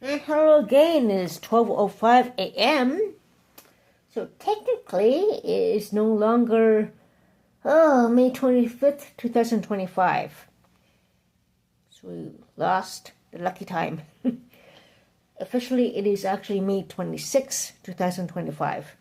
And hello again, it's 12:05 a.m. So technically it is no longer May 25th, 2025. So we lost the lucky time. Officially it is actually May 26th, 2025.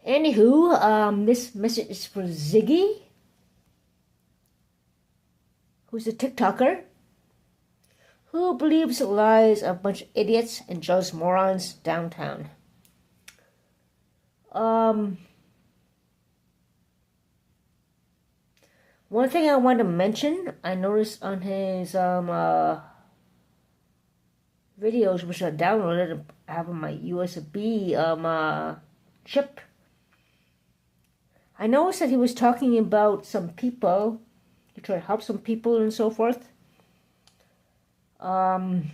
Anywho, this message is for Ziggy, who's a TikToker who believes the lies of a bunch of idiots and just morons downtown. One thing I want to mention, I noticed on his videos, which I downloaded, I have on my USB chip. I noticed that he was talking about some people, he tried to help some people and so forth. Telling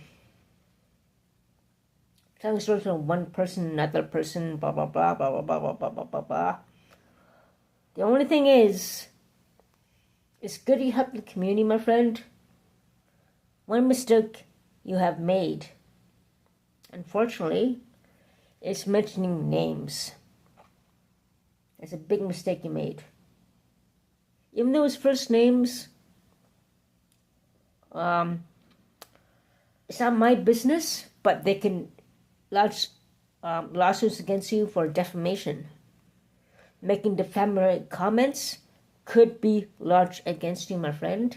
stories from one person, another person, blah blah blah blah blah blah blah blah blah blah blah. The only thing is, it's good you help the community, my friend. One mistake you have made, unfortunately, is mentioning names. That's a big mistake you made. Even though it's first names, it's not my business, but they can lodge lawsuits against you for defamation. Making defamatory comments could be lodged against you, my friend.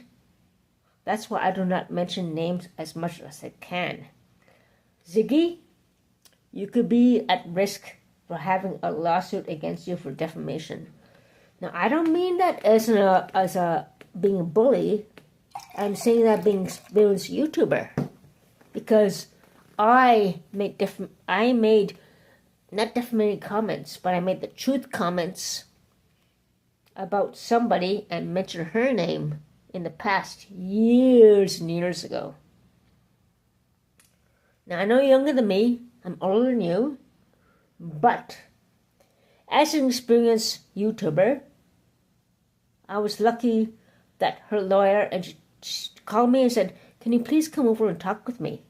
That's why I do not mention names as much as I can. Ziggy, you could be at risk for having a lawsuit against you for defamation. Now, I don't mean that as a being a bully. I'm saying that being an experienced YouTuber. Because I made not defamatory comments, but I made the truth comments about somebody and mentioned her name in the past, years and years ago. Now, I know you're younger than me, I'm older than you, but as an experienced YouTuber, I was lucky that her lawyer, and she called me and said, "Can you please come over and talk with me?"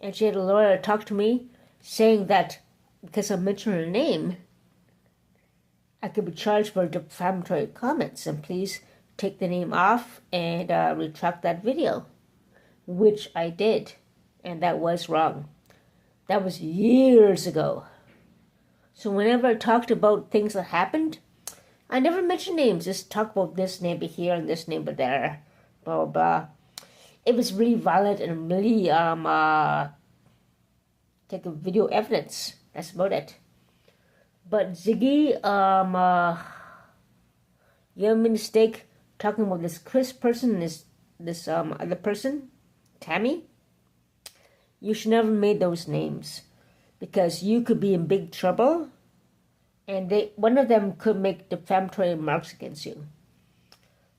And she had a lawyer talk to me, saying that because I mentioned her name, I could be charged for defamatory comments, and please take the name off and retract that video, which I did, and that was wrong. That was years ago. So whenever I talked about things that happened, I never mentioned names, just talk about this neighbor here and this neighbor there, blah, blah, blah. It was really violent and really take a video evidence. That's about it. But Ziggy, you have a mistake talking about this Chris person and this other person, Tammy. You should never made those names because you could be in big trouble, and one of them could make defamatory remarks against you.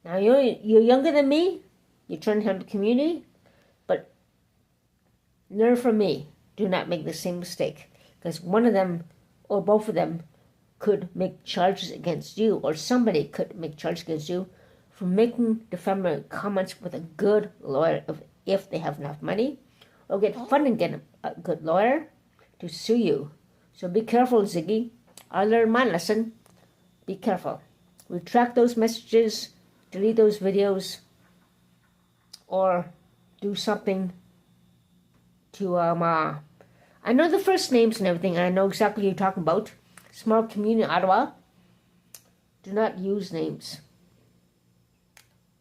Now you're younger than me. You're trying to help the community, but learn from me. Do not make the same mistake, because one of them or both of them could make charges against you, or somebody could make charges against you for making defamatory comments with a good lawyer if they have enough money, or get funding, get a good lawyer to sue you. So be careful, Ziggy. I learned my lesson. Be careful. Retract those messages, delete those videos, or do something to, I know the first names and everything, and I know exactly what you're talking about. Small community in Ottawa. Do not use names.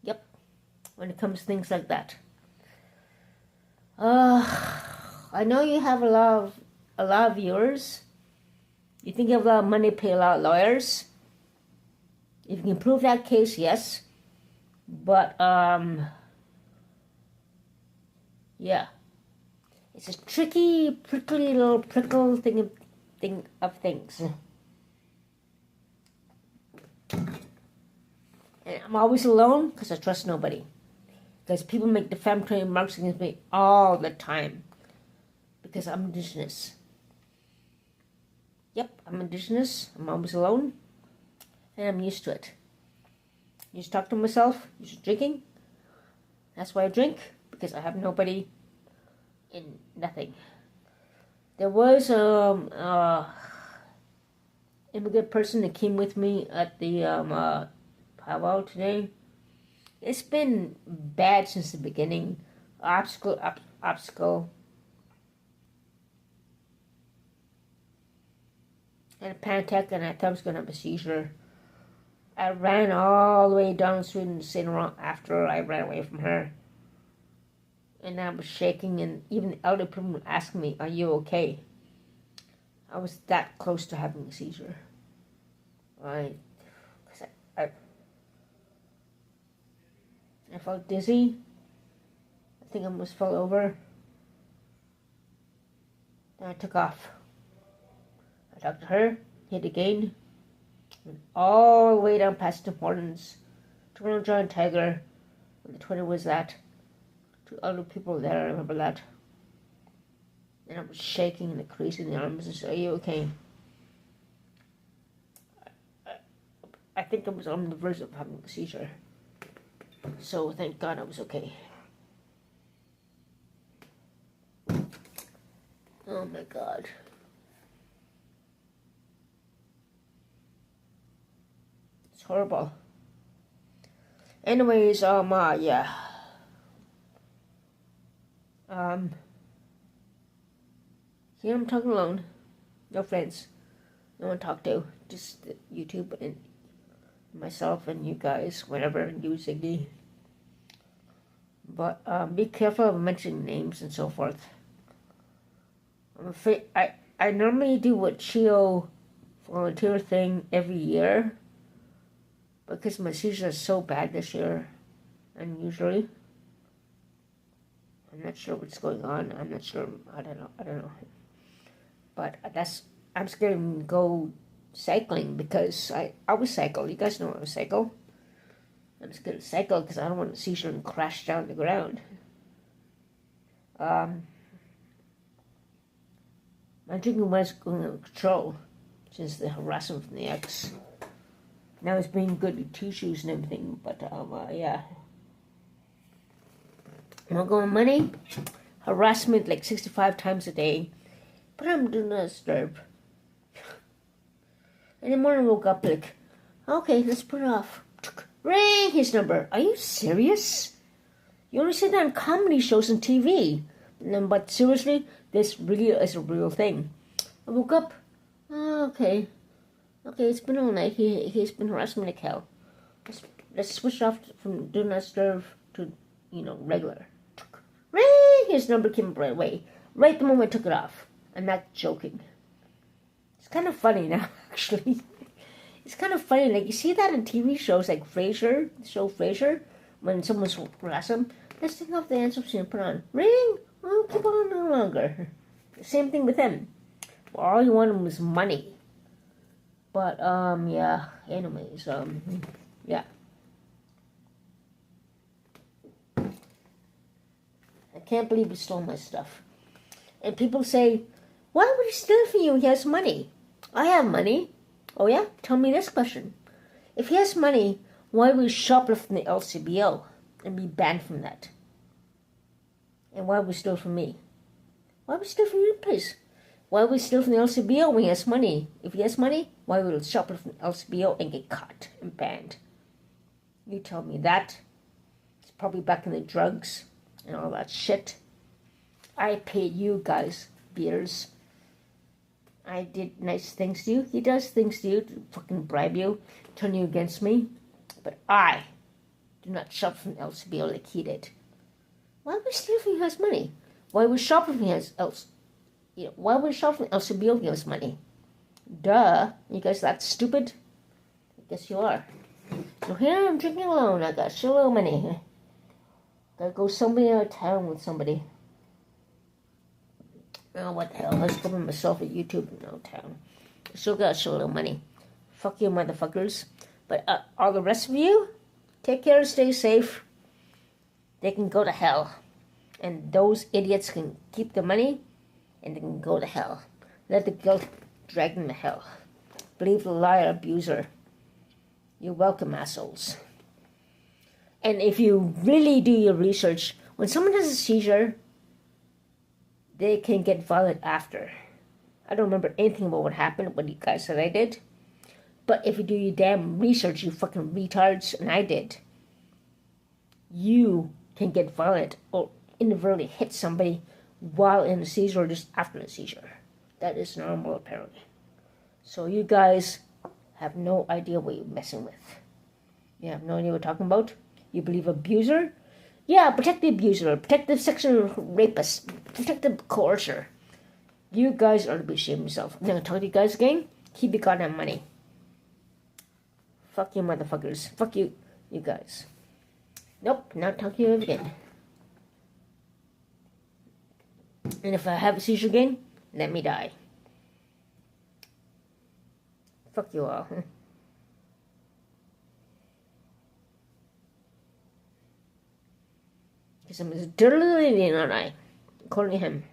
Yep. When it comes to things like that. I know you have a lot of viewers. You think you have a lot of money to pay a lot of lawyers. If you can prove that case, yes. But, yeah. It's a tricky, prickly little prickle thing of things. And I'm always alone because I trust nobody. Because people make defamatory remarks against me all the time. Because I'm Indigenous. Yep, I'm Indigenous. I'm always alone. And I'm used to it. I used to talk to myself. Used to drinking. That's why I drink. Because I have nobody and nothing. There was immigrant person that came with me at the powwow today. It's been bad since the beginning. Obstacle. And a panic attack, and I thought I was going to have a seizure. I ran all the way down the street and sitting around after I ran away from her. And I was shaking, and even the elder people were asking me, "Are you okay?" I was that close to having a seizure. I felt dizzy. I think I almost fell over. Then I took off. I talked to her, hit again, went all the way down past Tim Hortons, to Ronald John Tiger, where the Twitter was at. Two other people there, I remember that. And I was shaking and the crease in the arms and said, "Are you okay?" I think I was on the verge of having a seizure. So thank God I was okay. Oh my God. It's horrible. Anyways, yeah. Here I'm talking alone. No friends. No one to talk to. Just YouTube and myself and you guys, whatever, and you, Ziggy. But be careful of mentioning names and so forth. I'm afraid I normally do a CHEO volunteer thing every year because my seizure is so bad this year, unusually. I'm not sure what's going on. I'm not sure. I don't know. But I'm scared to go cycling because I always cycle. You guys know I cycle. I'm scared to cycle because I don't want a seizure and crash down the ground. My drinking was going out of control since the harassment from the ex. Now it's being good with tissues and everything, but yeah. I'm not going money. Harassment like 65 times a day. But I'm doing not disturb. And the morning I woke up like, okay, let's put it off. Ring his number. Are you serious? You only see that on comedy shows and TV. But seriously, this really is a real thing. I woke up. Oh, okay. Okay, it's been all night. He's been harassing me like hell. Let's switch off from do not disturb to, regular. Ring! His number came right away. Right the moment I took it off. I'm not joking. It's kind of funny now, actually. It's kind of funny. Like, you see that in TV shows like Frasier, the show Frasier, when someone's harassing them. Let's take off the answer machine and put on. Ring! Oh, keep on no longer. Same thing with him. Well, all he wanted was money. But, yeah. Anyways, yeah. I can't believe he stole my stuff. And people say, why would he steal from you? He has money. I have money. Oh yeah? Tell me this question. If he has money, why would he shoplift from the LCBO and be banned from that? And why would he steal from me? Why would he steal from you, please? Why would he steal from the LCBO when he has money? If he has money, why would he shoplift from the LCBO and get caught and banned? You tell me that. It's probably back in the drugs and all that shit. I paid you guys beers. I did nice things to you. He does things to you to fucking bribe you, turn you against me. But I do not shop from LCBO like he did. Why would he steal from you who has money? Why would he shop from why would he shop from LCBO if he has money? Duh. You guys that stupid? I guess you are. So here I'm drinking alone. I got so little money. Gotta go somewhere out of town with somebody. Oh, what the hell? Let's go with myself at YouTube in no town. Still got so little money. Fuck you, motherfuckers. But all the rest of you, take care and stay safe. They can go to hell. And those idiots can keep the money, and they can go to hell. Let the guilt drag them to hell. Believe the liar abuser. You're welcome, assholes. And if you really do your research, when someone has a seizure, they can get violent after. I don't remember anything about what happened, what you guys said I did. But if you do your damn research, you fucking retards, and I did, you can get violent or inadvertently hit somebody while in a seizure or just after a seizure. That is normal, apparently. So you guys have no idea what you're messing with. You have no idea what you're talking about. You believe abuser? Yeah, protect the abuser, protect the sexual rapist, protect the coercer. You guys ought to be ashamed of yourself. I'm gonna talk to you guys again. Keep your goddamn money. Fuck you, motherfuckers. Fuck you, you guys. Nope, not talking to you again. And if I have a seizure again, let me die. Fuck you all. Because I'm as dirty as an alien, aren't I? According to him.